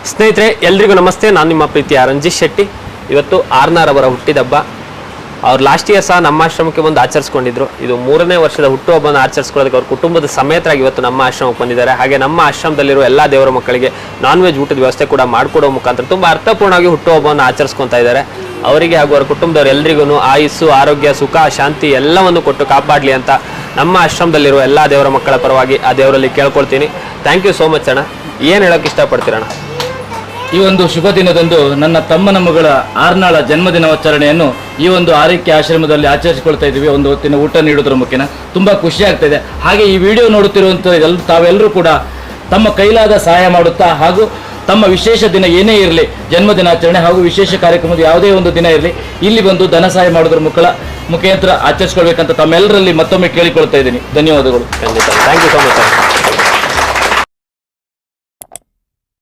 ಸ್ನೇಹಿತರೆ ಎಲ್ರಿಗೂ ನಮಸ್ತೆ. ನಾನು ನಿಮ್ಮ ಪ್ರೀತಿಯ ರಂಜಿತ್ ಶೆಟ್ಟಿ. ಇವತ್ತು ಆರ್ನಾರ್ ಅವರ ಹುಟ್ಟಿದಬ್ಬ. ಅವ್ರು ಲಾಸ್ಟ್ ಇಯರ್ ಸಹ ನಮ್ಮ ಆಶ್ರಮಕ್ಕೆ ಬಂದು ಆಚರಿಸ್ಕೊಂಡಿದ್ರು. ಇದು 3ನೇ ವರ್ಷದ ಹುಟ್ಟುಹಬ್ಬವನ್ನು ಆಚರಿಸ್ಕೊಳ್ಳೋದಕ್ಕೆ ಅವ್ರ ಕುಟುಂಬದ ಸಮೇತರಾಗಿ ಇವತ್ತು ನಮ್ಮ ಆಶ್ರಮಕ್ಕೆ ಬಂದಿದ್ದಾರೆ. ಹಾಗೆ ನಮ್ಮ ಆಶ್ರಮದಲ್ಲಿರುವ ಎಲ್ಲ ದೇವರ ಮಕ್ಕಳಿಗೆ ನಾನ್ ವೆಜ್ ಊಟದ ವ್ಯವಸ್ಥೆ ಕೂಡ ಮಾಡಿಕೊಡೋ ಮುಖಾಂತರ ತುಂಬ ಅರ್ಥಪೂರ್ಣವಾಗಿ ಹುಟ್ಟುಹಬ್ಬವನ್ನು ಆಚರಿಸ್ಕೊತಾ ಇದ್ದಾರೆ. ಅವರಿಗೆ ಹಾಗೂ ಅವರ ಕುಟುಂಬದವ್ರು ಎಲ್ರಿಗೂ ಆಯುಸ್ಸು, ಆರೋಗ್ಯ, ಸುಖ, ಶಾಂತಿ ಎಲ್ಲವನ್ನು ಕೊಟ್ಟು ಕಾಪಾಡಲಿ ಅಂತ ನಮ್ಮ ಆಶ್ರಮದಲ್ಲಿರುವ ಎಲ್ಲ ದೇವರ ಮಕ್ಕಳ ಪರವಾಗಿ ಆ ದೇವರಲ್ಲಿ ಕೇಳ್ಕೊಳ್ತೀನಿ. ಥ್ಯಾಂಕ್ ಯು ಸೋ ಮಚ್ ಅಣ್ಣ. ಏನು ಹೇಳೋಕ್ಕೆ ಇಷ್ಟಪಡ್ತೀರಣ್ಣ? ಈ ಒಂದು ಶುಭ ದಿನದಂದು ನನ್ನ ತಮ್ಮನ ಮಗಳ ಆರ್ನಾಳ ಜನ್ಮದಿನಾಚರಣೆಯನ್ನು ಈ ಒಂದು ಆರೈಕೆ ಆಶ್ರಮದಲ್ಲಿ ಆಚರಿಸಿಕೊಳ್ತಾ ಇದ್ದೀವಿ. ಒಂದು ಹೊತ್ತಿನ ಊಟ ನೀಡೋದ್ರ ಮುಖೇನ ತುಂಬ ಖುಷಿ ಆಗ್ತಾ ಇದೆ. ಹಾಗೆ ಈ ವಿಡಿಯೋ ನೋಡುತ್ತಿರುವಂಥ ತಾವೆಲ್ಲರೂ ಕೂಡ ತಮ್ಮ ಕೈಲಾದ ಸಹಾಯ ಮಾಡುತ್ತಾ ಹಾಗೂ ತಮ್ಮ ವಿಶೇಷ ದಿನ ಏನೇ ಇರಲಿ, ಜನ್ಮದಿನಾಚರಣೆ ಹಾಗೂ ವಿಶೇಷ ಕಾರ್ಯಕ್ರಮದ ಯಾವುದೇ ಒಂದು ದಿನ ಇರಲಿ, ಇಲ್ಲಿ ಬಂದು ಧನ ಸಹಾಯ ಮಾಡೋದ್ರ ಮುಖಾಂತರ ಆಚರಿಸ್ಕೊಳ್ಬೇಕಂತ ತಮ್ಮೆಲ್ಲರಲ್ಲಿ ಮತ್ತೊಮ್ಮೆ ಕೇಳಿಕೊಳ್ತಾ ಇದ್ದೀನಿ. ಧನ್ಯವಾದಗಳು. ಖಂಡಿತ. Thank you so much.